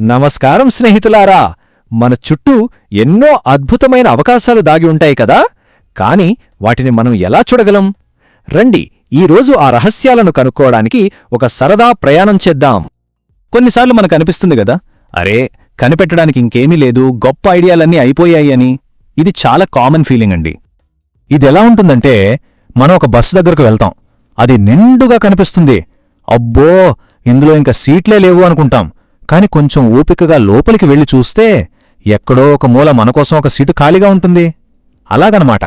నమస్కారం స్నేహితులారా. మన చుట్టూ ఎన్నో అద్భుతమైన అవకాశాలు దాగి ఉంటాయి కదా, కాని వాటిని మనం ఎలా చూడగలం? రండి, ఈరోజు ఆ రహస్యాలను కనుక్కోవడానికి ఒక సరదా ప్రయాణం చేద్దాం. కొన్నిసార్లు మనకు అనిపిస్తుంది గదా, అరే కనిపెట్టడానికి ఇంకేమీ లేదు, గొప్ప ఐడియాలన్నీ అయిపోయాయి అని. ఇది చాలా కామన్ ఫీలింగ్ అండి. ఇదెలా ఉంటుందంటే, మనం ఒక బస్సు దగ్గరకు వెళ్తాం, అది నిండుగా కనిపిస్తుంది. అబ్బో, ఇందులో ఇంక సీట్లే లేవు అనుకుంటాం. కాని కొంచెం ఓపికగా లోపలికి వెళ్లి చూస్తే ఎక్కడో ఒక మూల మనకోసం ఒక సీటు ఖాళీగా ఉంటుంది. అలాగనమాట.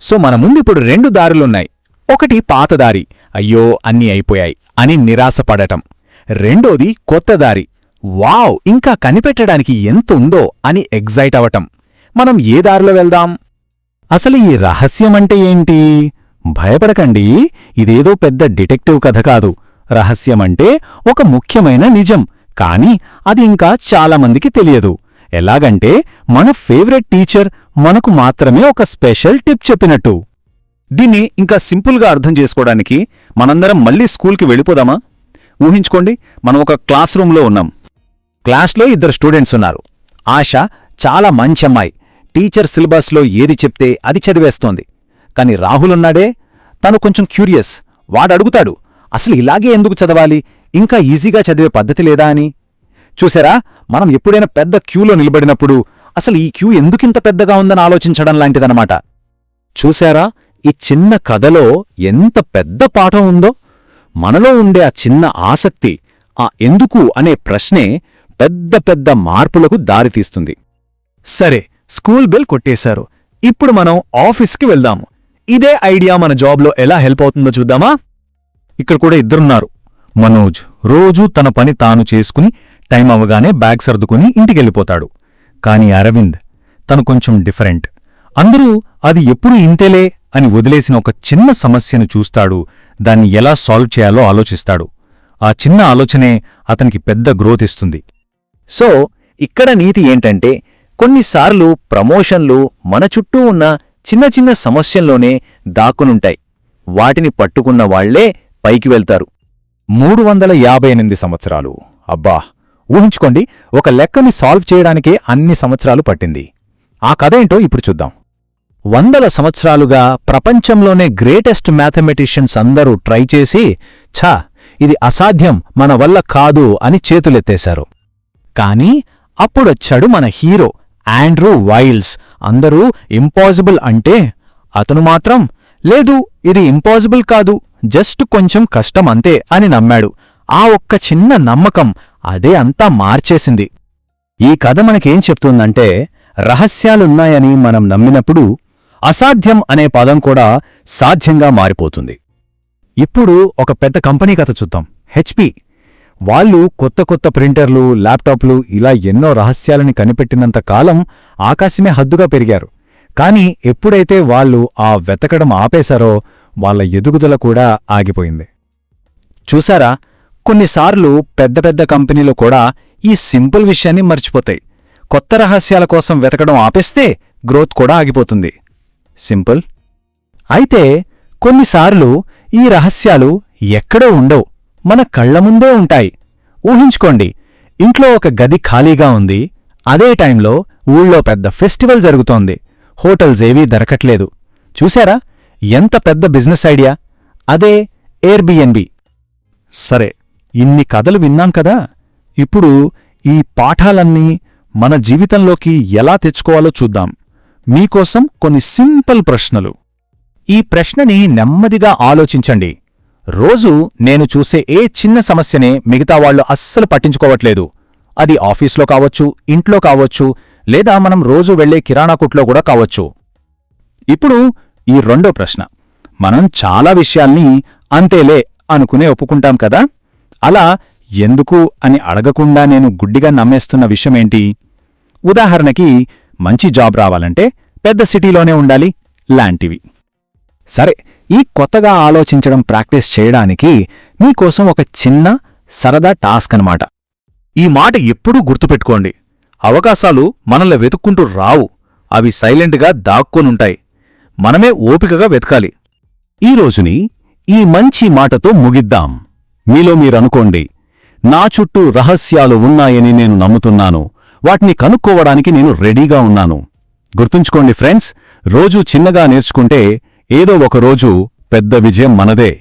సో మన ముందిప్పుడు 2 దారులున్నాయి. ఒకటి పాత దారి, అయ్యో అన్నీ అయిపోయాయి అని నిరాశపడటం. రెండోది కొత్త దారి, వావ్ ఇంకా కనిపెట్టడానికి ఎంతుందో అని ఎగ్జైట్ అవటం. మనం ఏ దారిలో వెళ్దాం? అసలు ఈ రహస్యమంటే ఏంటి? భయపడకండి, ఇదేదో పెద్ద డిటెక్టివ్ కథ కాదు. రహస్యమంటే ఒక ముఖ్యమైన నిజం, కాని అది ఇంకా చాలామందికి తెలియదు. ఎలాగంటే మన ఫేవరెట్ టీచర్ మనకు మాత్రమే ఒక స్పెషల్ టిప్ చెప్పినట్టు. దీన్ని ఇంకా సింపుల్గా అర్థం చేసుకోవడానికి మనందరం మళ్ళీ స్కూల్కి వెళ్ళిపోదామా? ఊహించుకోండి, మనం ఒక క్లాస్ రూంలో ఉన్నాం. క్లాస్లో 2 స్టూడెంట్స్ ఉన్నారు. ఆశ చాలా మంచి అమ్మాయి, టీచర్ సిలబస్లో ఏది చెప్తే అది చదివేస్తోంది. కాని రాహులున్నాడే, తను కొంచెం క్యూరియస్. వాడడుగుతాడు, అసలు ఇలాగే ఎందుకు చదవాలి, ఇంకా ఈజీగా చదివే పద్ధతి లేదా అని. చూసారా, మనం ఎప్పుడైనా పెద్ద క్యూలో నిలబడినప్పుడు అసలు ఈ క్యూ ఎందుకింత పెద్దగా ఉందని ఆలోచించడం లాంటిదనమాట. చూసారా, ఈ చిన్న కథలో ఎంత పెద్ద పాఠం ఉందో? మనలో ఉండే ఆ చిన్న ఆసక్తి, ఆ ఎందుకు అనే ప్రశ్నే పెద్ద పెద్ద మార్పులకు దారితీస్తుంది. సరే, స్కూల్ బెల్ కొట్టేశారు. ఇప్పుడు మనం ఆఫీస్కి వెళ్దాము. ఇదే ఐడియా మన జాబ్లో ఎలా హెల్ప్ అవుతుందో చూద్దామా? ఇక్కడ కూడా 2 ఉన్నారు. మనోజ్ రోజూ తన పని తాను చేసుకుని టైం అవగానే బ్యాగ్ సర్దుకుని ఇంటికెళ్ళిపోతాడు. కాని అరవింద్, తను కొంచెం డిఫరెంట్. అందరూ అది ఎప్పుడూ ఇంతేలే అని వదిలేసిన ఒక చిన్న సమస్యను చూస్తాడు, దాన్ని ఎలా సాల్వ్ చేయాలో ఆలోచిస్తాడు. ఆ చిన్న ఆలోచనే అతనికి పెద్ద గ్రోత్ ఇస్తుంది. సో ఇక్కడ నీతి ఏంటంటే, కొన్నిసార్లు ప్రమోషన్లు మన చుట్టూ ఉన్న చిన్న చిన్న సమస్యల్లోనే దాక్కునుంటాయి. వాటిని పట్టుకున్న వాళ్లే పైకి వెళ్తారు. 358 సంవత్సరాలు. అబ్బా, ఊహించుకోండి, ఒక లెక్కని సాల్వ్ చేయడానికే అన్ని సంవత్సరాలు పట్టింది. ఆ కథేంటో ఇప్పుడు చూద్దాం. 100 సంవత్సరాలుగా ప్రపంచంలోనే గ్రేటెస్ట్ మ్యాథమెటిషియన్స్ అందరూ ట్రై చేసి, ఛా ఇది అసాధ్యం, మన వల్ల కాదు అని చేతులెత్తేశారు. కాని అప్పుడొచ్చాడు మన హీరో ఆండ్రూ వైల్స్. అందరూ ఇంపాసిబుల్ అంటే అతను మాత్రం లేదు, ఇది ఇంపాసిబుల్ కాదు, జస్ట్ కొంచెం కష్టం అంతే అని నమ్మాడు. ఆ ఒక్క చిన్న నమ్మకం అదే అంతా మార్చేసింది. ఈ కథ మనకేం చెప్తుందంటే, రహస్యాలున్నాయని మనం నమ్మినప్పుడు అసాధ్యం అనే పదం కూడా సాధ్యంగా మారిపోతుంది. ఇప్పుడు ఒక పెద్ద కంపెనీ కథ చూద్దాం. HP. వాళ్ళు కొత్త కొత్త ప్రింటర్లు, ల్యాప్టాప్లు ఇలా ఎన్నో రహస్యాలని కనిపెట్టినంత కాలం ఆకాశమే హద్దుగా పెరిగారు. కాని ఎప్పుడైతే వాళ్ళు ఆ వెతకడం ఆపేశారో వాళ్ళ ఎదుగుదల కూడా ఆగిపోయింది. చూసారా, కొన్నిసార్లు పెద్ద పెద్ద కంపెనీలు కూడా ఈ సింపుల్ విషయాన్ని మర్చిపోతాయి. కొత్త రహస్యాల కోసం వెతకడం ఆపేస్తే గ్రోత్ కూడా ఆగిపోతుంది. సింపుల్. అయితే కొన్నిసార్లు ఈ రహస్యాలు ఎక్కడో ఉండవు, మన కళ్లముందే ఉంటాయి. ఊహించుకోండి, ఇంట్లో ఒక గది ఖాళీగా ఉంది. అదే టైంలో ఊళ్ళో పెద్ద ఫెస్టివల్ జరుగుతోంది. హోటల్స్ ఏవీ దొరకట్లేదు. చూశారా, ఎంత పెద్ద బిజినెస్ ఐడియా! అదే ఎయిర్బిఎన్బి. సరే, ఇన్ని కథలు విన్నాం కదా, ఇప్పుడు ఈ పాఠాలన్నీ మన జీవితంలోకి ఎలా తెచ్చుకోవాలో చూద్దాం. మీకోసం కొన్ని సింపుల్ ప్రశ్నలు. ఈ ప్రశ్నని నెమ్మదిగా ఆలోచించండి. రోజూ నేను చూసే ఏ చిన్న సమస్యనే మిగతా వాళ్లు అస్సలు పట్టించుకోవట్లేదు. అది ఆఫీస్లో కావచ్చు, ఇంట్లో కావచ్చు, లేదా మనం రోజూ వెళ్లే కిరాణా కొట్లో కూడా కావచ్చు. ఇప్పుడు ఈ రెండో ప్రశ్న. మనం చాలా విషయాల్ని అంతేలే అనుకునే ఒప్పుకుంటాం కదా, అలా ఎందుకు అని అడగకుండా నేను గుడ్డిగా నమ్మేస్తున్న విషయమేంటి? ఉదాహరణకి, మంచి జాబ్ రావాలంటే పెద్ద సిటీలోనే ఉండాలి లాంటివి. సరే, ఈ కొత్తగా ఆలోచించడం ప్రాక్టీస్ చేయడానికి మీకోసం ఒక చిన్న సరదా టాస్క్ అన్నమాట. ఈ మాట ఎప్పుడూ గుర్తుపెట్టుకోండి, అవకాశాలు మనల్ని వెతుక్కుంటూ రావు, అవి సైలెంట్గా దాక్కునుంటాయి. మనమే ఓపికగా వెతకాలి. ఈ రోజుని ఈ మంచి మాటతో ముగిద్దాం. మీలో మీరనుకోండి, నా చుట్టూ రహస్యాలు ఉన్నాయని నేను నమ్ముతున్నాను. వాటిని కనుక్కోవడానికి నేను రెడీగా ఉన్నాను. గుర్తుంచుకోండి ఫ్రెండ్స్, రోజూ చిన్నగా నేర్చుకుంటే ఏదో ఒక రోజు పెద్ద విజయం మనదే.